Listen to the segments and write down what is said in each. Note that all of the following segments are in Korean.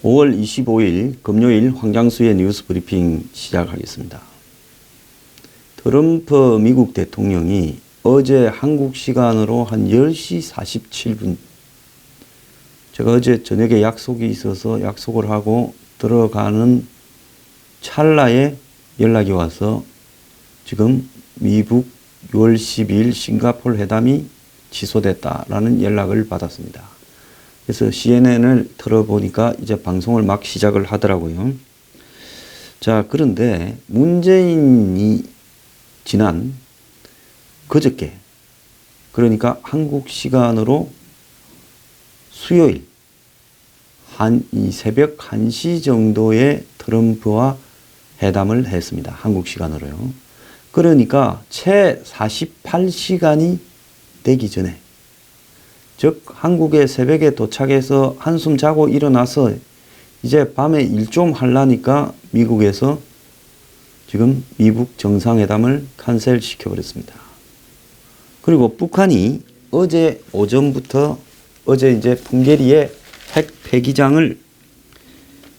5월 25일 금요일 황장수의 뉴스 브리핑 시작하겠습니다. 트럼프 미국 대통령이 어제 한국 시간으로 한 10시 47분, 제가 어제 저녁에 약속이 있어서 약속을 하고 들어가는 찰나에 연락이 와서 지금 미국 6월 12일 싱가포르 회담이 취소됐다라는 연락을 받았습니다. 그래서 CNN을 틀어보니까 이제 방송을 막 시작을 하더라고요. 자, 그런데 문재인이 지난 그저께, 그러니까 한국 시간으로 수요일 이 새벽 1시 정도에 트럼프와 회담을 했습니다. 한국 시간으로요. 그러니까 채 48시간이 되기 전에, 즉 한국에 새벽에 도착해서 한숨 자고 일어나서 이제 밤에 일 좀 하려니까 미국에서 지금 미북 정상회담을 캔슬 시켜버렸습니다. 그리고 북한이 어제 오전부터 어제 이제 풍계리의 핵 폐기장을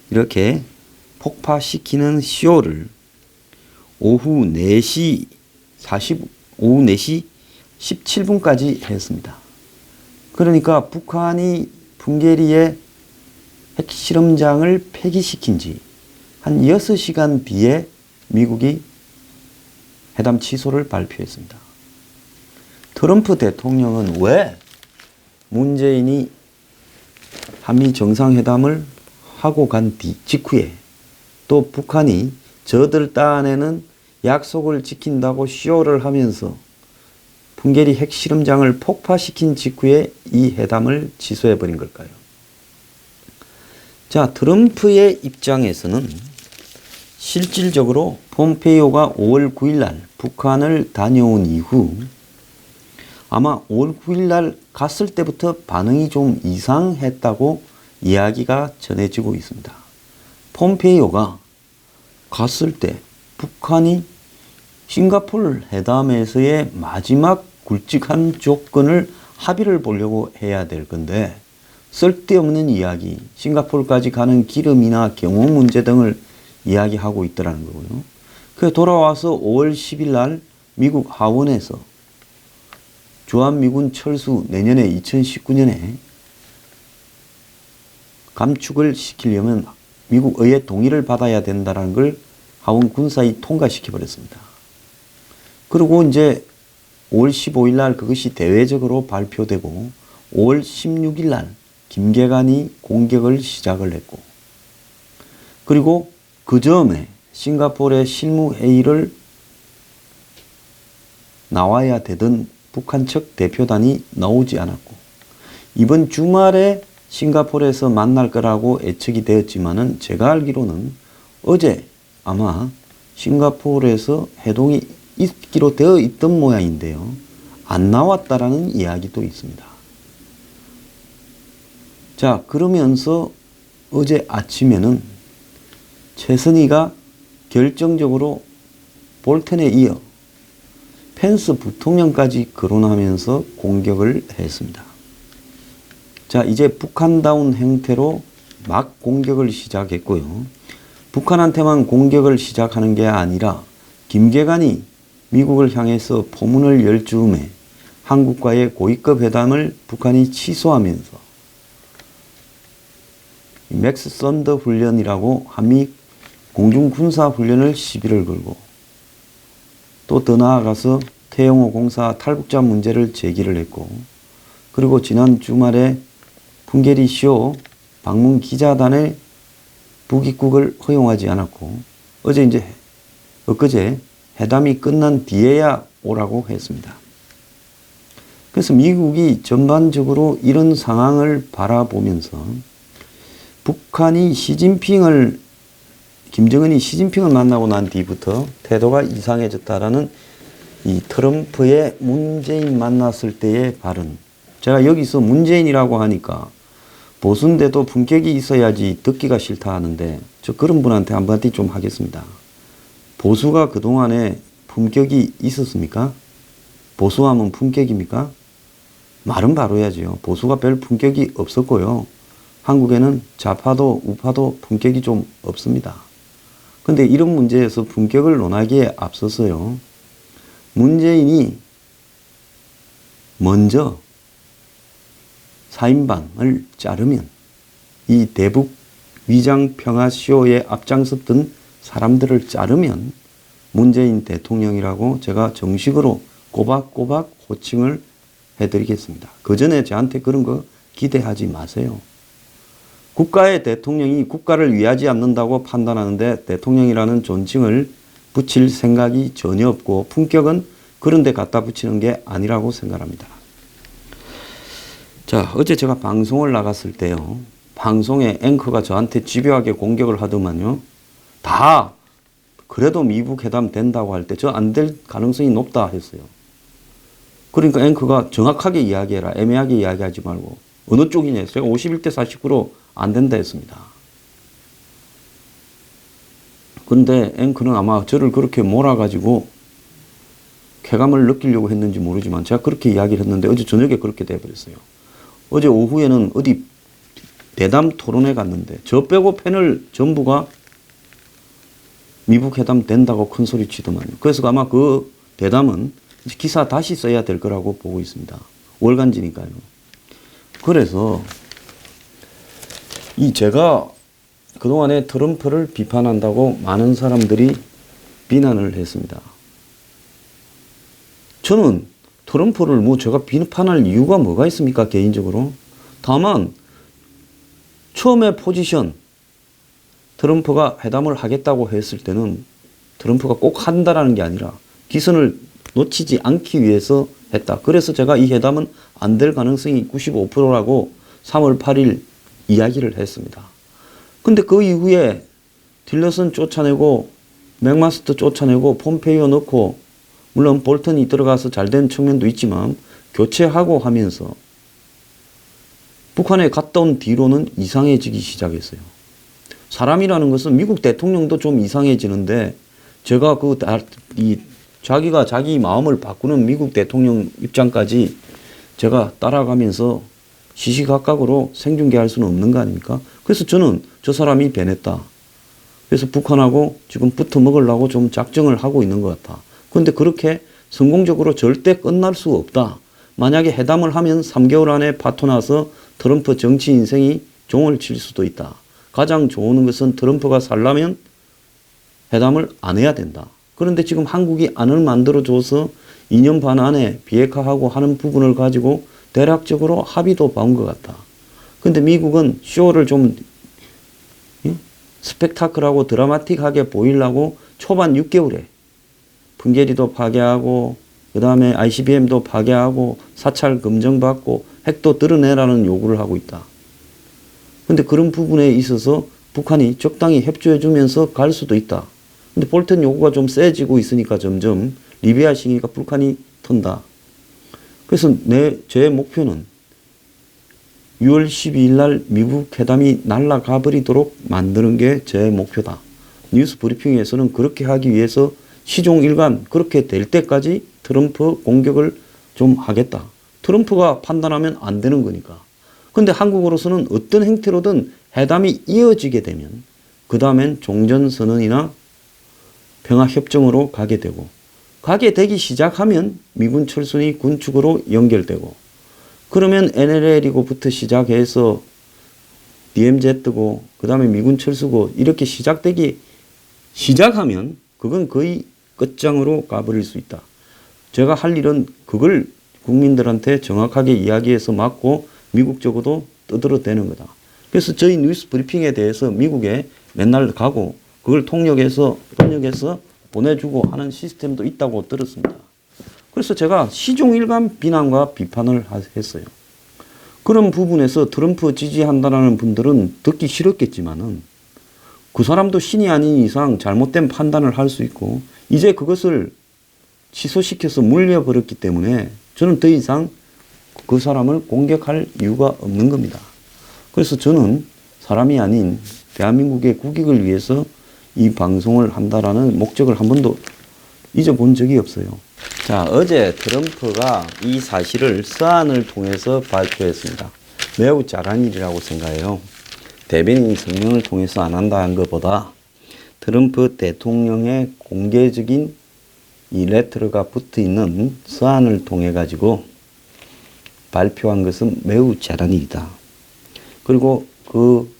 이렇게 폭파시키는 쇼를 오후 4시 17분까지 했습니다. 그러니까 북한이 풍계리의 핵실험장을 폐기시킨 지 한 6시간 뒤에 미국이 회담 취소를 발표했습니다. 트럼프 대통령은 왜 문재인이 한미 정상회담을 하고 간 직후에 또 북한이 저들 딴에는 약속을 지킨다고 쇼를 하면서 풍계리 핵실험장을 폭파시킨 직후에 이 회담을 취소해버린 걸까요? 자, 트럼프의 입장에서는 실질적으로 폼페이오가 5월 9일 날 북한을 다녀온 이후 아마 5월 9일 날 갔을 때부터 반응이 좀 이상했다고 이야기가 전해지고 있습니다. 폼페이오가 갔을 때 북한이 싱가포르 회담에서의 마지막 굵직한 조건을 합의를 보려고 해야 될 건데 쓸데없는 이야기, 싱가포르까지 가는 기름이나 경호 문제 등을 이야기하고 있더라는 거고요. 그래 돌아와서 5월 10일 날 미국 하원에서 주한미군 철수 내년에 2019년에 감축을 시키려면 미국 의회 동의를 받아야 된다는 걸 하원 군사위 통과시켜버렸습니다. 그리고 이제 5월 15일 날 그것이 대외적으로 발표되고 5월 16일 날 김계관이 공격을 시작을 했고, 그리고 그 즈음에 싱가포르의 실무회의를 나와야 되던 북한 측 대표단이 나오지 않았고, 이번 주말에 싱가포르에서 만날 거라고 예측이 되었지만은 제가 알기로는 어제 아마 싱가포르에서 회동이 있기로 되어 있던 모양인데요. 안 나왔다라는 이야기도 있습니다. 자, 그러면서 어제 아침에는 최선희가 결정적으로 볼턴에 이어 펜스 부통령까지 거론하면서 공격을 했습니다. 자, 이제 북한다운 형태로 막 공격을 시작했고요. 북한한테만 공격을 시작하는 게 아니라 김계관이 미국을 향해서 포문을 열 즈음에 한국과의 고위급 회담을 북한이 취소하면서 맥스 썬더 훈련이라고 한미 공중군사훈련을 시비를 걸고, 또 더 나아가서 태영호 공사 탈북자 문제를 제기를 했고, 그리고 지난 주말에 풍계리 쇼 방문 기자단의 북입국을 허용하지 않았고, 엊그제 회담이 끝난 뒤에야 오라고 했습니다. 그래서 미국이 전반적으로 이런 상황을 바라보면서 북한이 김정은이 시진핑을 만나고 난 뒤부터 태도가 이상해졌다라는 이 트럼프의 문재인 만났을 때의 발언. 제가 여기서 문재인이라고 하니까 보수인데도 품격이 있어야지 듣기가 싫다 하는데, 저 그런 분한테 한마디 좀 하겠습니다. 보수가 그동안에 품격이 있었습니까? 보수하면 품격입니까? 말은 바로 해야죠. 보수가 별 품격이 없었고요. 한국에는 좌파도 우파도 품격이 좀 없습니다. 근데 이런 문제에서 품격을 논하기에 앞서서요, 문재인이 먼저 4인방을 자르면 이 대북 위장 평화 쇼에 앞장섰던 사람들을 자르면 문재인 대통령이라고 제가 정식으로 꼬박꼬박 호칭을 해드리겠습니다. 그 전에 저한테 그런 거 기대하지 마세요. 국가의 대통령이 국가를 위하지 않는다고 판단하는데 대통령이라는 존칭을 붙일 생각이 전혀 없고 품격은 그런 데 갖다 붙이는 게 아니라고 생각합니다. 자, 어제 제가 방송을 나갔을 때요, 방송에 앵커가 저한테 집요하게 공격을 하더만요. 다 그래도 미국 회담 된다고 할 때 저 안 될 가능성이 높다 했어요. 그러니까 앵커가 정확하게 이야기해라, 애매하게 이야기하지 말고. 어느 쪽이냐 해서 제가 51대 49로 안 된다 했습니다. 그런데 앵커는 아마 저를 그렇게 몰아가지고 쾌감을 느끼려고 했는지 모르지만 제가 그렇게 이야기를 했는데 어제 저녁에 그렇게 돼버렸어요. 어제 오후에는 어디 대담 토론회 갔는데 저 빼고 패널 전부가 미국 회담 된다고 큰 소리 치더만요. 그래서 아마 그 대담은 기사 다시 써야 될 거라고 보고 있습니다. 월간지니까요. 그래서 제가 그동안에 트럼프를 비판한다고 많은 사람들이 비난을 했습니다. 저는 트럼프를 제가 비판할 이유가 뭐가 있습니까? 개인적으로. 다만 처음에 포지션, 트럼프가 회담을 하겠다고 했을 때는 트럼프가 꼭 한다라는 게 아니라 기선을 놓치지 않기 위해서 했다. 그래서 제가 이 회담은 안 될 가능성이 95%라고 3월 8일 이야기를 했습니다. 근데 그 이후에 틸러슨 쫓아내고 맥마스터 쫓아내고 폼페이오 넣고, 물론 볼턴이 들어가서 잘된 측면도 있지만 교체하고 하면서 북한에 갔다 온 뒤로는 이상해지기 시작했어요. 사람이라는 것은 미국 대통령도 좀 이상해지는데 제가 자기가 자기 마음을 바꾸는 미국 대통령 입장까지 제가 따라가면서 시시각각으로 생중계할 수는 없는 거 아닙니까? 그래서 저는 저 사람이 변했다. 그래서 북한하고 지금 붙어 먹으려고 좀 작정을 하고 있는 것 같아. 그런데 그렇게 성공적으로 절대 끝날 수 없다. 만약에 회담을 하면 3개월 안에 파토나서 트럼프 정치 인생이 종을 칠 수도 있다. 가장 좋은 것은 트럼프가 살려면 회담을 안 해야 된다. 그런데 지금 한국이 안을 만들어줘서 2년 반 안에 비핵화하고 하는 부분을 가지고 대략적으로 합의도 본 것 같다. 그런데 미국은 쇼를 좀 스펙타클하고 드라마틱하게 보이려고 초반 6개월에 풍계리도 파괴하고 그 다음에 ICBM도 파괴하고 사찰 검증받고 핵도 드러내라는 요구를 하고 있다. 근데 그런 부분에 있어서 북한이 적당히 협조해주면서 갈 수도 있다. 근데 볼턴 요구가 좀 세지고 있으니까 점점 리비아 시기가 북한이 턴다. 그래서 제 목표는 6월 12일 날 미국 회담이 날아가 버리도록 만드는 게 제 목표다. 뉴스 브리핑에서는 그렇게 하기 위해서 시종일관 그렇게 될 때까지 트럼프 공격을 좀 하겠다. 트럼프가 판단하면 안 되는 거니까. 근데 한국으로서는 어떤 행태로든 회담이 이어지게 되면 그 다음엔 종전선언이나 평화협정으로 가게 되고, 가게 되기 시작하면 미군 철수이 군축으로 연결되고, 그러면 NLL이고부터 시작해서 DMZ고 그 다음에 미군 철수고 이렇게 시작하면 그건 거의 끝장으로 가버릴 수 있다. 제가 할 일은 그걸 국민들한테 정확하게 이야기해서 맞고 미국 쪽으로 떠들어대는 거다. 그래서 저희 뉴스 브리핑에 대해서 미국에 맨날 가고 그걸 통역해서 보내주고 하는 시스템도 있다고 들었습니다. 그래서 제가 시종일관 비난과 비판을 했어요. 그런 부분에서 트럼프 지지한다는 분들은 듣기 싫었겠지만은 그 사람도 신이 아닌 이상 잘못된 판단을 할 수 있고 이제 그것을 취소시켜서 물려버렸기 때문에 저는 더 이상 그 사람을 공격할 이유가 없는 겁니다. 그래서 저는 사람이 아닌 대한민국의 국익을 위해서 이 방송을 한다라는 목적을 한 번도 잊어본 적이 없어요. 자, 어제 트럼프가 이 사실을 서한을 통해서 발표했습니다. 매우 잘한 일이라고 생각해요. 대변인 성명을 통해서 안 한다 한 것보다 트럼프 대통령의 공개적인 이 레터가 붙어 있는 서한을 통해 가지고 발표한 것은 매우 잘한 일이다. 그리고 그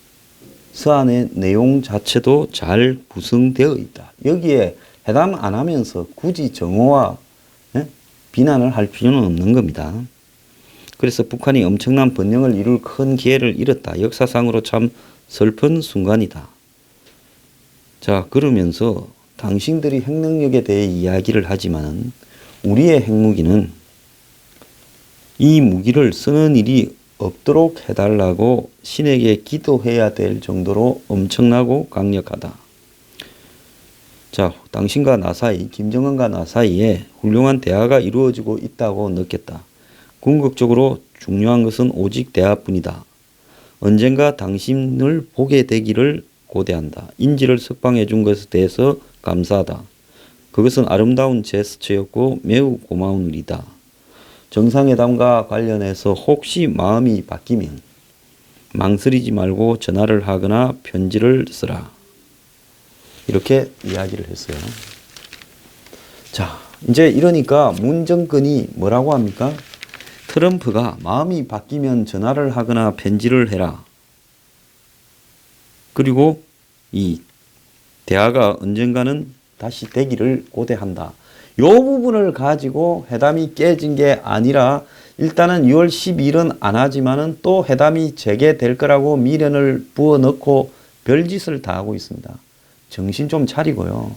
서한의 내용 자체도 잘 구성되어 있다. 여기에 회담 안 하면서 굳이 정오와 비난을 할 필요는 없는 겁니다. 그래서 북한이 엄청난 번영을 이룰 큰 기회를 잃었다. 역사상으로 참 슬픈 순간이다. 자, 그러면서 당신들이 핵능력에 대해 이야기를 하지만 우리의 핵무기는 이 무기를 쓰는 일이 없도록 해달라고 신에게 기도해야 될 정도로 엄청나고 강력하다. 자, 당신과 나 사이, 김정은과 나 사이에 훌륭한 대화가 이루어지고 있다고 느꼈다. 궁극적으로 중요한 것은 오직 대화뿐이다. 언젠가 당신을 보게 되기를 고대한다. 인지를 석방해 준 것에 대해서 감사하다. 그것은 아름다운 제스처였고 매우 고마운 일이다. 정상회담과 관련해서 혹시 마음이 바뀌면 망설이지 말고 전화를 하거나 편지를 쓰라. 이렇게 이야기를 했어요. 자, 이제 이러니까 문 정권이 뭐라고 합니까? 트럼프가 마음이 바뀌면 전화를 하거나 편지를 해라. 그리고 이 대화가 언젠가는 다시 되기를 고대한다. 이 부분을 가지고 회담이 깨진 게 아니라 일단은 6월 12일은 안 하지만은 또 회담이 재개될 거라고 미련을 부어넣고 별짓을 다 하고 있습니다. 정신 좀 차리고요.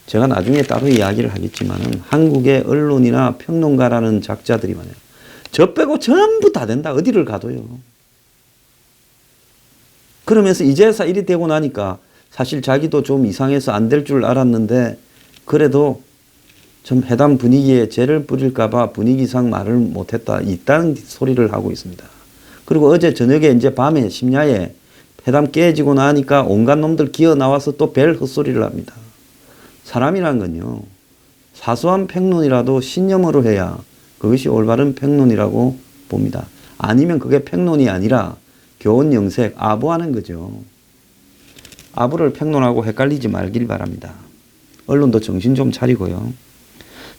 제가 나중에 따로 이야기를 하겠지만은 한국의 언론이나 평론가라는 작자들이 많아요. 저 빼고 전부 다 된다. 어디를 가도요. 그러면서 이제서 일이 되고 나니까 사실 자기도 좀 이상해서 안 될 줄 알았는데 그래도 좀 회담 분위기에 재를 뿌릴까봐 분위기상 말을 못했다. 이딴 소리를 하고 있습니다. 그리고 어제 저녁에 이제 밤에 심야에 회담 깨지고 나니까 온갖 놈들 기어 나와서 또 별 헛소리를 합니다. 사람이란 건요. 사소한 평론이라도 신념으로 해야 그것이 올바른 평론이라고 봅니다. 아니면 그게 평론이 아니라 교훈 영색, 아부하는 거죠. 아부를 평론하고 헷갈리지 말길 바랍니다. 언론도 정신 좀 차리고요.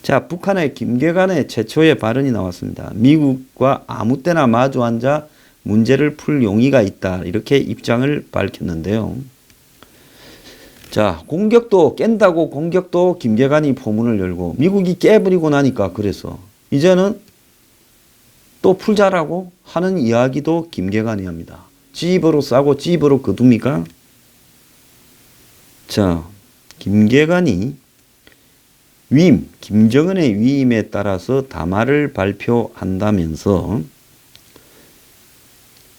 자, 북한의 김계관의 최초의 발언이 나왔습니다. 미국과 아무 때나 마주 앉아 문제를 풀 용의가 있다. 이렇게 입장을 밝혔는데요. 자, 공격도 깬다고 공격도 김계관이 포문을 열고 미국이 깨버리고 나니까 그래서 이제는 또 풀자라고 하는 이야기도 김계관이 합니다. 찌입으로 싸고 찌입으로 거둡니까? 자, 김계관이 위임, 김정은의 위임에 따라서 담화를 발표한다면서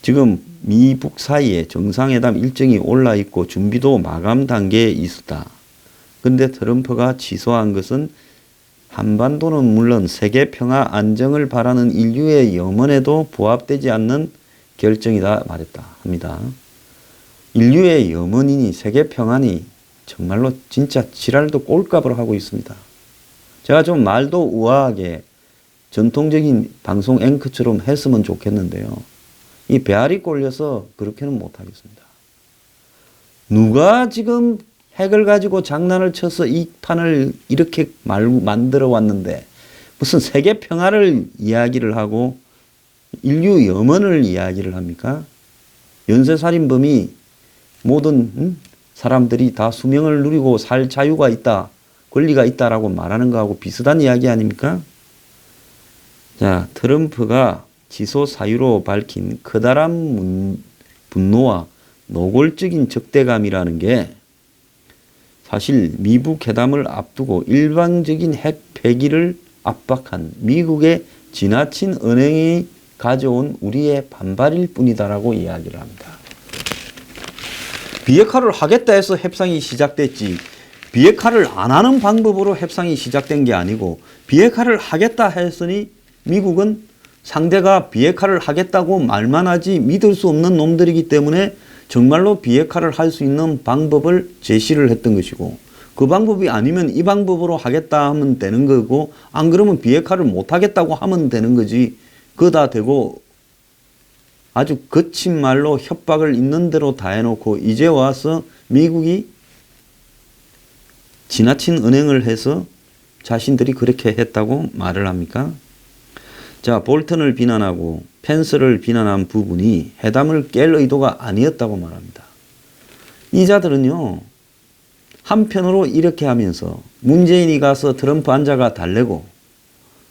지금 미북 사이에 정상회담 일정이 올라 있고 준비도 마감 단계에 있었다. 그런데 트럼프가 취소한 것은 한반도는 물론 세계 평화 안정을 바라는 인류의 염원에도 부합되지 않는 결정이다 말했다 합니다. 인류의 염원이니 세계 평화니 정말로 진짜 지랄도 꼴값으로 하고 있습니다. 제가 좀 말도 우아하게 전통적인 방송 앵커처럼 했으면 좋겠는데요. 이 배알이 꼴려서 그렇게는 못하겠습니다. 누가 지금 핵을 가지고 장난을 쳐서 이 판을 이렇게 만들어 왔는데 무슨 세계 평화를 이야기를 하고 인류 염원을 이야기를 합니까? 연쇄살인범이 모든 사람들이 다 수명을 누리고 살 자유가 있다, 권리가 있다라고 말하는 거하고 비슷한 이야기 아닙니까? 자, 트럼프가 지소 사유로 밝힌 커다란 분노와 노골적인 적대감이라는 게 사실 미북 회담을 앞두고 일방적인 핵 폐기를 압박한 미국의 지나친 언행이 가져온 우리의 반발일 뿐이다라고 이야기를 합니다. 비핵화를 하겠다 해서 협상이 시작됐지 비핵화를 안 하는 방법으로 협상이 시작된 게 아니고 비핵화를 하겠다 했으니 미국은 상대가 비핵화를 하겠다고 말만 하지 믿을 수 없는 놈들이기 때문에 정말로 비핵화를 할 수 있는 방법을 제시를 했던 것이고 그 방법이 아니면 이 방법으로 하겠다 하면 되는 거고 안 그러면 비핵화를 못 하겠다고 하면 되는 거지 그거 다 되고 아주 거친 말로 협박을 있는 대로 다 해놓고 이제 와서 미국이 지나친 은행을 해서 자신들이 그렇게 했다고 말을 합니까? 자, 볼턴을 비난하고 펜스를 비난한 부분이 회담을 깰 의도가 아니었다고 말합니다. 이 자들은요, 한편으로 이렇게 하면서 문재인이 가서 트럼프 앉아가 달래고,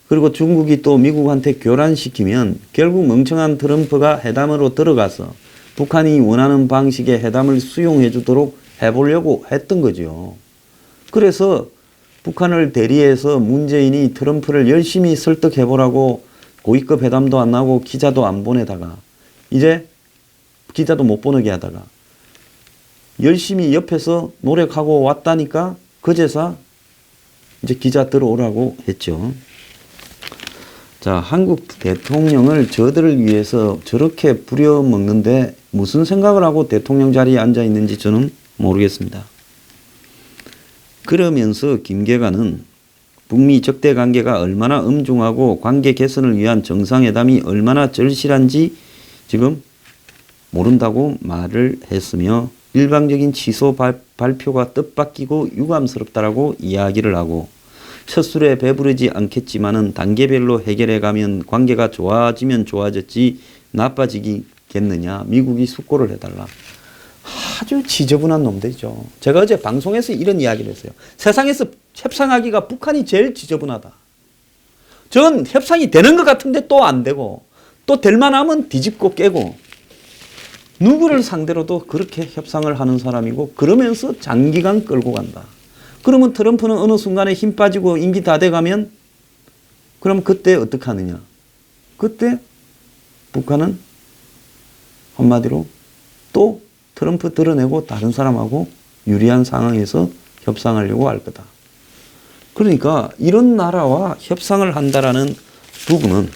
그리고 중국이 또 미국한테 교란시키면 결국 멍청한 트럼프가 회담으로 들어가서 북한이 원하는 방식의 회담을 수용해 주도록 해보려고 했던 거죠. 그래서 북한을 대리해서 문재인이 트럼프를 열심히 설득해보라고 고위급 회담도 안 나오고 기자도 안 보내다가 이제 기자도 못 보내게 하다가 열심히 옆에서 노력하고 왔다니까 그제서 이제 기자 들어오라고 했죠. 자, 한국 대통령을 저들을 위해서 저렇게 부려먹는데 무슨 생각을 하고 대통령 자리에 앉아 있는지 저는 모르겠습니다. 그러면서 김계관은 북미 적대 관계가 얼마나 엄중하고 관계 개선을 위한 정상회담이 얼마나 절실한지 지금 모른다고 말을 했으며 일방적인 취소 발표가 뜻밖이고 유감스럽다라고 이야기를 하고 첫 술에 배부르지 않겠지만은 단계별로 해결해 가면 관계가 좋아지면 좋아졌지 나빠지겠느냐. 미국이 숙고를 해달라. 아주 지저분한 놈들이죠. 제가 어제 방송에서 이런 이야기를 했어요. 세상에서 협상하기가 북한이 제일 지저분하다. 전 협상이 되는 것 같은데 또 안 되고 또 될 만하면 뒤집고 깨고 누구를 상대로도 그렇게 협상을 하는 사람이고 그러면서 장기간 끌고 간다. 그러면 트럼프는 어느 순간에 힘 빠지고 임기 다 돼가면 그럼 그때 어떻게 하느냐. 그때 북한은 한마디로 또 트럼프 드러내고 다른 사람하고 유리한 상황에서 협상하려고 할 거다. 그러니까 이런 나라와 협상을 한다라는 부분은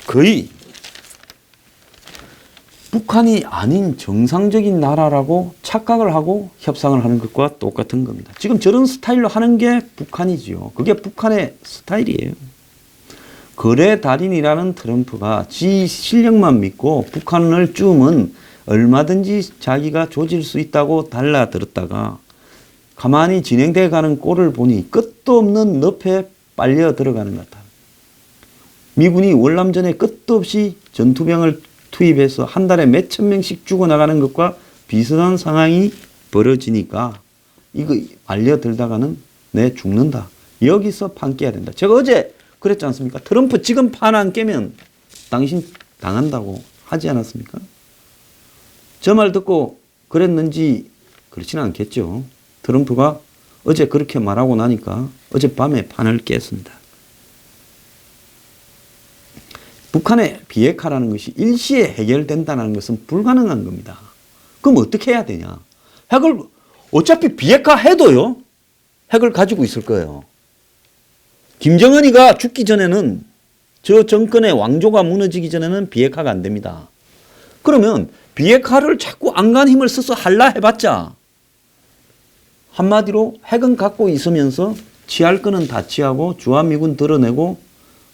거의 북한이 아닌 정상적인 나라라고 착각을 하고 협상을 하는 것과 똑같은 겁니다. 지금 저런 스타일로 하는 게 북한이지요. 그게 북한의 스타일이에요. 거래 달인이라는 트럼프가 지 실력만 믿고 북한을 쭈면 얼마든지 자기가 조질 수 있다고 달라들었다가 가만히 진행돼 가는 꼴을 보니 끝도 없는 늪에 빨려 들어가는 것 같아요. 미군이 월남전에 끝도 없이 전투병을 투입해서 한 달에 몇천 명씩 죽어나가는 것과 비슷한 상황이 벌어지니까 이거 알려들다가는 내 죽는다. 여기서 판 깨야 된다. 제가 어제 그랬지 않습니까? 트럼프 지금 판 안 깨면 당신 당한다고 하지 않았습니까? 저 말 듣고 그랬는지 그렇지는 않겠죠. 트럼프가 어제 그렇게 말하고 나니까 어젯밤에 판을 깼습니다. 북한의 비핵화라는 것이 일시에 해결된다는 것은 불가능한 겁니다. 그럼 어떻게 해야 되냐? 핵을 어차피 비핵화 해도요. 핵을 가지고 있을 거예요. 김정은이가 죽기 전에는 저 정권의 왕조가 무너지기 전에는 비핵화가 안 됩니다. 그러면 비핵화를 자꾸 안간 힘을 써서 할라 해봤자 한마디로 핵은 갖고 있으면서 취할 거는 다 취하고 주한미군 드러내고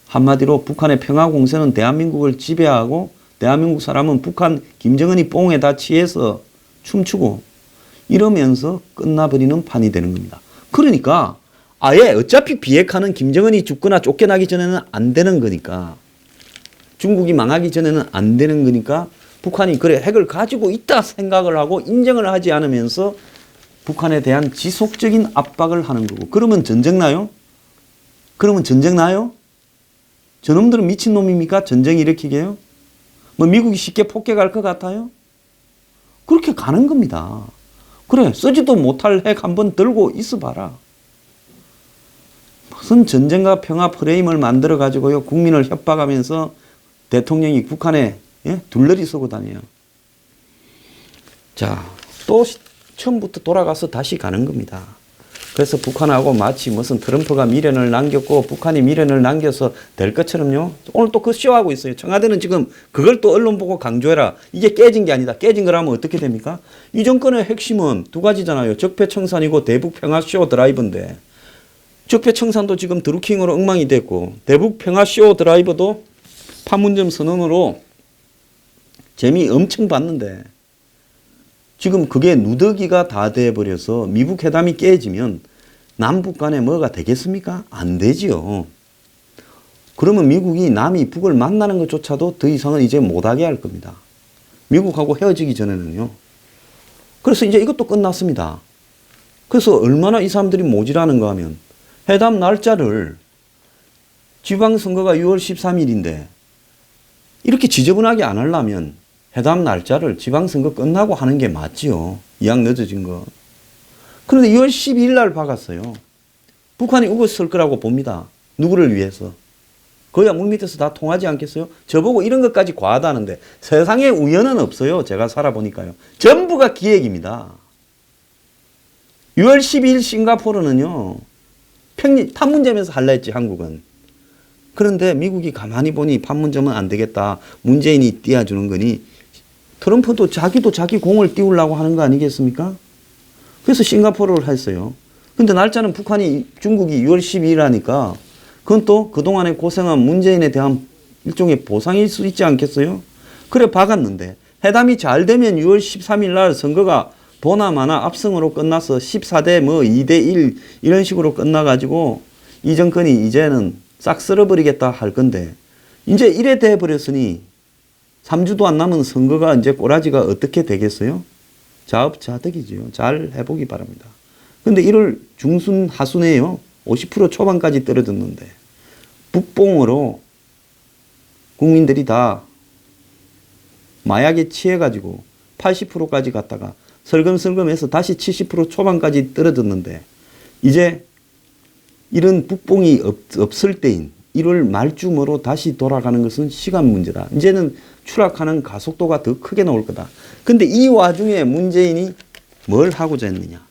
한마디로 북한의 평화공세는 대한민국을 지배하고 대한민국 사람은 북한 김정은이 뽕에 다 취해서 춤추고 이러면서 끝나버리는 판이 되는 겁니다. 그러니까 아예 어차피 비핵화는 김정은이 죽거나 쫓겨나기 전에는 안 되는 거니까 중국이 망하기 전에는 안 되는 거니까 북한이 그래 핵을 가지고 있다 생각을 하고 인정을 하지 않으면서 북한에 대한 지속적인 압박을 하는 거고 그러면 전쟁 나요? 그러면 전쟁 나요? 저놈들은 미친놈입니까? 전쟁 일으키게요? 뭐 미국이 쉽게 폭격할 것 같아요? 그렇게 가는 겁니다. 그래 쓰지도 못할 핵 한번 들고 있어봐라. 무슨 전쟁과 평화 프레임을 만들어 가지고요 국민을 협박하면서 대통령이 북한에 둘러리 쏘고 다녀요. 자, 또 처음부터 돌아가서 다시 가는 겁니다. 그래서 북한하고 마치 무슨 트럼프가 미련을 남겼고 북한이 미련을 남겨서 될 것처럼요. 오늘 또 그 쇼하고 있어요. 청와대는 지금 그걸 또 언론 보고 강조해라. 이게 깨진 게 아니다. 깨진 거라면 어떻게 됩니까? 이 정권의 핵심은 두 가지잖아요. 적폐청산이고 대북평화쇼 드라이브인데 적폐청산도 지금 드루킹으로 엉망이 됐고 대북평화쇼 드라이브도 판문점 선언으로 재미 엄청 봤는데 지금 그게 누더기가 다 돼버려서 미북 회담이 깨지면 남북 간에 뭐가 되겠습니까? 안 되지요. 그러면 미국이 남이 북을 만나는 것조차도 더 이상은 이제 못하게 할 겁니다. 미국하고 헤어지기 전에는요. 그래서 이제 이것도 끝났습니다. 그래서 얼마나 이 사람들이 모질하는가 하면 회담 날짜를 지방선거가 6월 13일인데 이렇게 지저분하게 안 하려면 회담 날짜를 지방선거 끝나고 하는 게 맞지요. 이왕 늦어진 거. 그런데 2월 12일 날 박았어요. 북한이 우겼을 거라고 봅니다. 누구를 위해서. 거야 물밑에서 다 통하지 않겠어요? 저보고 이런 것까지 과하다는데 세상에 우연은 없어요. 제가 살아보니까요. 전부가 기획입니다. 6월 12일 싱가포르는요. 판문점에서 할라 했지 한국은. 그런데 미국이 가만히 보니 판문점은 안 되겠다. 문재인이 띄워주는 거니 트럼프도 자기도 자기 공을 띄우려고 하는 거 아니겠습니까? 그래서 싱가포르를 했어요. 근데 날짜는 북한이 중국이 6월 12일 하니까 그건 또 그동안에 고생한 문재인에 대한 일종의 보상일 수 있지 않겠어요? 그래 박았는데 회담이 잘 되면 6월 13일 날 선거가 보나마나 압승으로 끝나서 14대 뭐 2대1 이런 식으로 끝나가지고 이 정권이 이제는 싹 쓸어버리겠다 할 건데 이제 이래 돼버렸으니 3주도 안 남은 선거가 이제 꼬라지가 어떻게 되겠어요? 자업자득이죠. 잘 해보기 바랍니다. 근데 1월 중순 하순에요. 50% 초반까지 떨어졌는데 북봉으로 국민들이 다 마약에 취해가지고 80%까지 갔다가 설금설금해서 다시 70% 초반까지 떨어졌는데 이제 이런 북봉이 없을 때인 1월 말쯤으로 다시 돌아가는 것은 시간 문제다. 이제는 추락하는 가속도가 더 크게 나올 거다. 근데 이 와중에 문재인이 뭘 하고자 했느냐.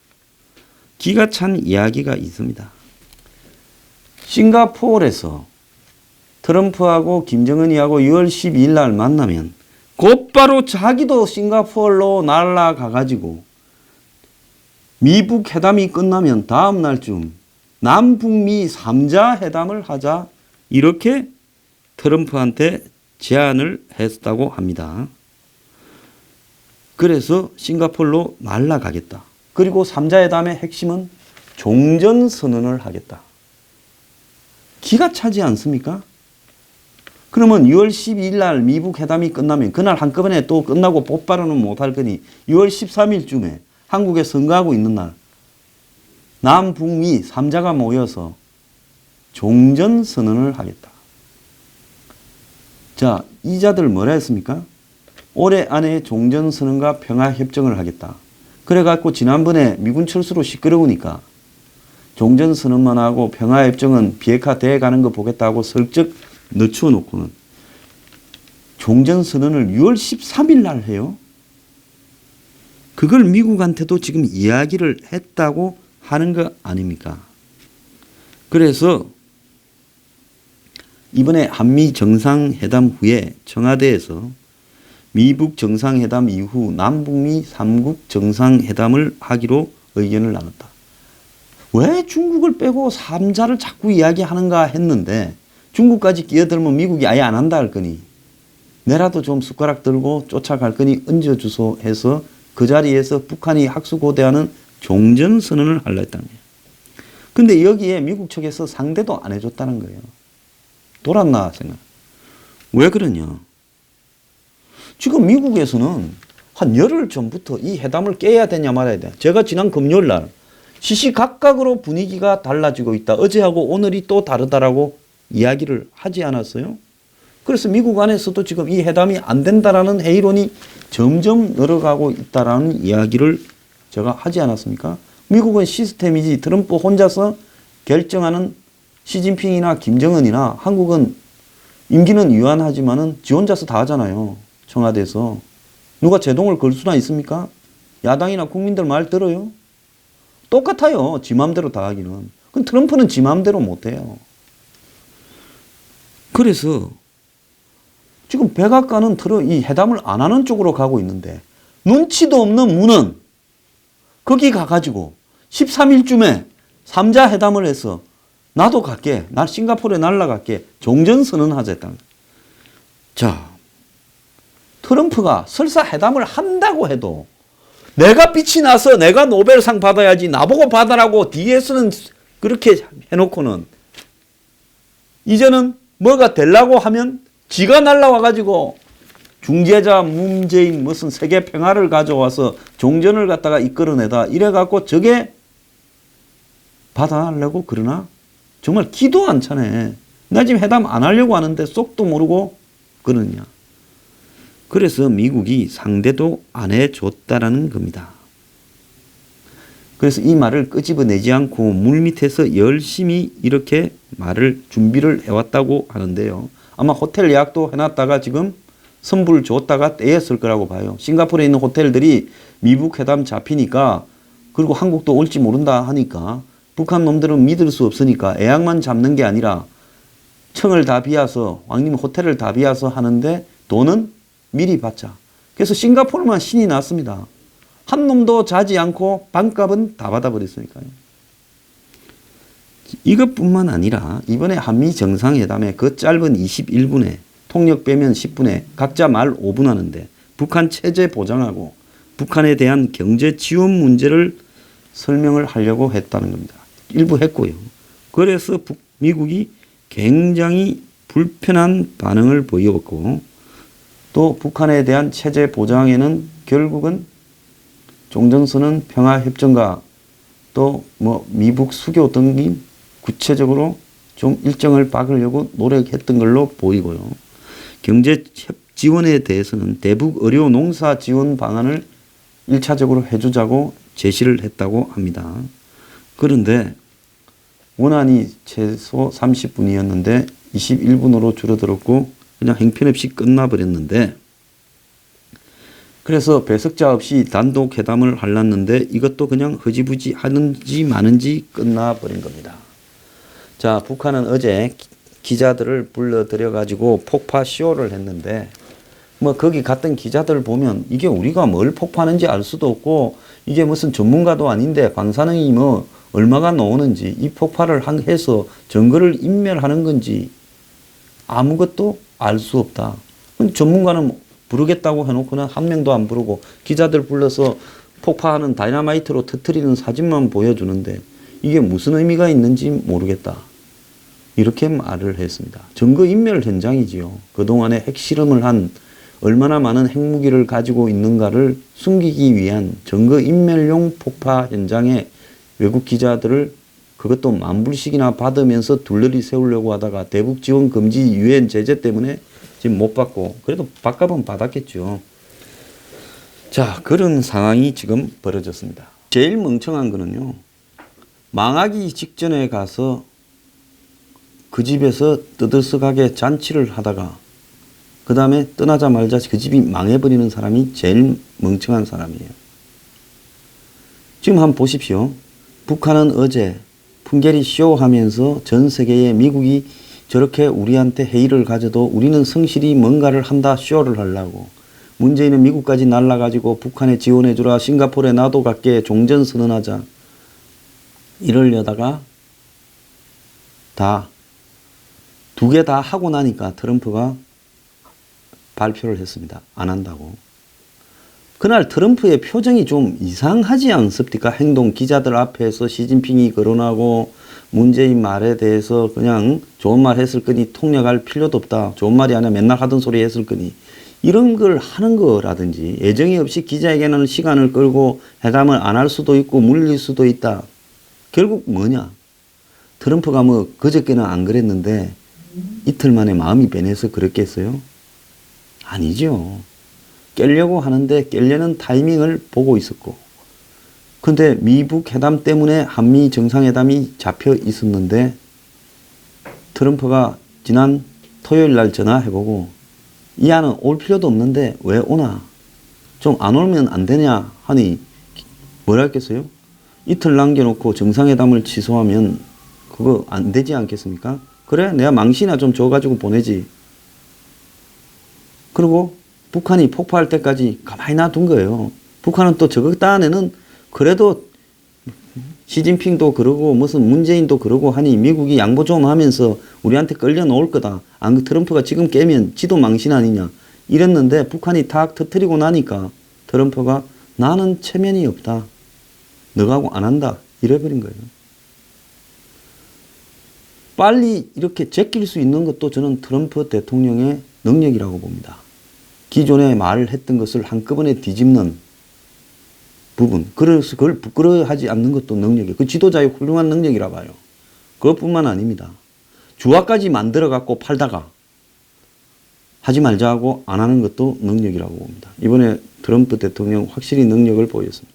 기가 찬 이야기가 있습니다. 싱가포르에서 트럼프하고 김정은이하고 6월 12일 날 만나면 곧바로 자기도 싱가포르로 날아가가지고 미북 회담이 끝나면 다음 날쯤 남북미 3자 회담을 하자 이렇게 트럼프한테 제안을 했다고 합니다. 그래서 싱가포르로 날아가겠다. 그리고 3자 회담의 핵심은 종전선언을 하겠다. 기가 차지 않습니까? 그러면 6월 12일 날 미북 회담이 끝나면 그날 한꺼번에 또 끝나고 곧바로는 못할 거니 6월 13일쯤에 한국에 선거하고 있는 날 남북미 3자가 모여서 종전선언을 하겠다. 자, 이자들 뭐라 했습니까? 올해 안에 종전선언과 평화협정을 하겠다. 그래갖고 지난번에 미군 철수로 시끄러우니까 종전선언만 하고 평화협정은 비핵화 돼 가는 거 보겠다고 슬쩍 늦춰 놓고는 종전선언을 6월 13일 날 해요. 그걸 미국한테도 지금 이야기를 했다고 하는 거 아닙니까? 그래서 이번에 한미 정상회담 후에 청와대에서 미북 정상회담 이후 남북미 3국 정상회담을 하기로 의견을 나눴다. 왜 중국을 빼고 3자를 자꾸 이야기하는가 했는데 중국까지 끼어들면 미국이 아예 안 한다 할 거니 내라도 좀 숟가락 들고 쫓아갈 거니 얹어주소 해서 그 자리에서 북한이 학수고대하는 종전선언을 하려 했다는 거예요. 근데 여기에 미국 측에서 상대도 안 해줬다는 거예요. 돌았나 생각. 왜 그러냐. 지금 미국에서는 한 열흘 전부터 이 회담을 깨야 되냐 말아야 돼. 제가 지난 금요일 날 시시각각으로 분위기가 달라지고 있다. 어제하고 오늘이 또 다르다라고 이야기를 하지 않았어요? 그래서 미국 안에서도 지금 이 회담이 안 된다라는 회의론이 점점 늘어가고 있다라는 이야기를 제가 하지 않았습니까? 미국은 시스템이지 트럼프 혼자서 결정하는 시진핑이나 김정은이나 한국은 임기는 유한하지만은 지 혼자서 다 하잖아요. 청와대에서. 누가 제동을 걸 수나 있습니까? 야당이나 국민들 말 들어요? 똑같아요. 지 맘대로 다 하기는. 그럼 트럼프는 지 맘대로 못해요. 그래서 지금 백악관은 이 회담을 안 하는 쪽으로 가고 있는데 눈치도 없는 문은 거기 가가지고 13일쯤에 3자 회담을 해서 나도 갈게. 나 싱가포르에 날아갈게. 종전선언 하자 했다는 거예요. 자, 트럼프가 설사 회담을 한다고 해도 내가 빛이 나서 내가 노벨상 받아야지 나보고 받아라고 뒤에서는 그렇게 해놓고는 이제는 뭐가 되려고 하면 지가 날라와가지고 중재자 문재인 무슨 세계 평화를 가져와서 종전을 갖다가 이끌어내다 이래갖고 저게 받아내려고 그러나? 정말 기도 안 차네. 나 지금 회담 안 하려고 하는데 쏙도 모르고 그러느냐. 그래서 미국이 상대도 안 해줬다라는 겁니다. 그래서 이 말을 끄집어내지 않고 물밑에서 열심히 이렇게 말을 준비를 해왔다고 하는데요. 아마 호텔 예약도 해놨다가 지금 선불 줬다가 떼었을 거라고 봐요. 싱가포르에 있는 호텔들이 미국 회담 잡히니까 그리고 한국도 올지 모른다 하니까 북한 놈들은 믿을 수 없으니까 예약만 잡는 게 아니라 청을 다 비워서 왕님 호텔을 다 비워서 하는데 돈은 미리 받자. 그래서 싱가포르만 신이 났습니다. 한 놈도 자지 않고 반값은 다 받아버렸으니까요. 이것뿐만 아니라 이번에 한미 정상회담에 그 짧은 21분에 통역 빼면 10분에 각자 말 5분 하는데 북한 체제 보장하고 북한에 대한 경제 지원 문제를 설명을 하려고 했다는 겁니다. 일부 했고요. 그래서 미국이 굉장히 불편한 반응을 보였고 또 북한에 대한 체제 보장에는 결국은 종전선언 평화협정과 또 뭐 미북 수교 등이 구체적으로 좀 일정을 박으려고 노력했던 걸로 보이고요. 경제 지원에 대해서는 대북 의료 농사 지원 방안을 1차적으로 해주자고 제시를 했다고 합니다. 그런데 원안이 최소 30분이었는데 21분으로 줄어들었고 그냥 행편없이 끝나버렸는데 그래서 배석자 없이 단독 회담을 하려는데 이것도 그냥 흐지부지 하는지 마는지 끝나버린 겁니다. 자, 북한은 어제 기자들을 불러들여 가지고 폭파 쇼를 했는데 뭐 거기 갔던 기자들 보면 이게 우리가 뭘 폭파하는지 알 수도 없고 이게 무슨 전문가도 아닌데 방사능이 뭐 얼마가 나오는지 이 폭발을 해서 증거를 인멸하는 건지 아무것도 알 수 없다. 전문가는 부르겠다고 해놓고는 한 명도 안 부르고 기자들 불러서 폭파하는 다이너마이트로 터뜨리는 사진만 보여주는데 이게 무슨 의미가 있는지 모르겠다. 이렇게 말을 했습니다. 증거인멸 현장이지요. 그동안에 핵실험을 한 얼마나 많은 핵무기를 가지고 있는가를 숨기기 위한 증거인멸용 폭파 현장에 외국 기자들을 그것도 만불씩이나 받으면서 둘러리 세우려고 하다가 대북 지원 금지 유엔 제재 때문에 지금 못 받고 그래도 밥값은 받았겠죠. 자, 그런 상황이 지금 벌어졌습니다. 제일 멍청한 거는요. 망하기 직전에 가서 그 집에서 떠들썩하게 잔치를 하다가 그 다음에 떠나자마자 그 집이 망해버리는 사람이 제일 멍청한 사람이에요. 지금 한번 보십시오. 북한은 어제 풍계리 쇼 하면서 전 세계에 미국이 저렇게 우리한테 회의를 가져도 우리는 성실히 뭔가를 한다 쇼를 하려고 문재인은 미국까지 날라가지고 북한에 지원해주라 싱가포르에 나도 갈게 종전선언하자 이러려다가 다 두 개 다 하고 나니까 트럼프가 발표를 했습니다. 안 한다고. 그날 트럼프의 표정이 좀 이상하지 않습니까? 행동 기자들 앞에서 시진핑이 거론하고 문재인 말에 대해서 그냥 좋은 말 했을 거니 통역할 필요도 없다. 좋은 말이 아니라 맨날 하던 소리 했을 거니 이런 걸 하는 거라든지 예정이 없이 기자에게는 시간을 끌고 회담을 안 할 수도 있고 물릴 수도 있다. 결국 뭐냐? 트럼프가 뭐 그저께는 안 그랬는데 이틀 만에 마음이 변해서 그랬겠어요? 아니죠. 깰려고 하는데 깰려는 타이밍을 보고 있었고 근데 미북 회담 때문에 한미 정상회담이 잡혀 있었는데 트럼프가 지난 토요일 날 전화해보고 이 안은 올 필요도 없는데 왜 오나? 좀 안 오면 안 되냐 하니 뭐라 했겠어요? 이틀 남겨놓고 정상회담을 취소하면 그거 안 되지 않겠습니까? 그래 내가 망신이나 좀 줘가지고 보내지. 그리고 북한이 폭파할 때까지 가만히 놔둔 거예요. 북한은 또 저거 딴에는 그래도 시진핑도 그러고 무슨 문재인도 그러고 하니 미국이 양보 좀 하면서 우리한테 끌려 놓을 거다. 안 트럼프가 지금 깨면 지도 망신 아니냐. 이랬는데 북한이 탁 터뜨리고 나니까 트럼프가 나는 체면이 없다. 너하고 안 한다. 이래버린 거예요. 빨리 이렇게 제낄 수 있는 것도 저는 트럼프 대통령의 능력이라고 봅니다. 기존에 말을 했던 것을 한꺼번에 뒤집는 부분. 그래서 그걸 부끄러워하지 않는 것도 능력이에요. 그 지도자의 훌륭한 능력이라 봐요. 그것뿐만 아닙니다. 주화까지 만들어 갖고 팔다가 하지 말자 하고 안 하는 것도 능력이라고 봅니다. 이번에 트럼프 대통령 확실히 능력을 보였습니다.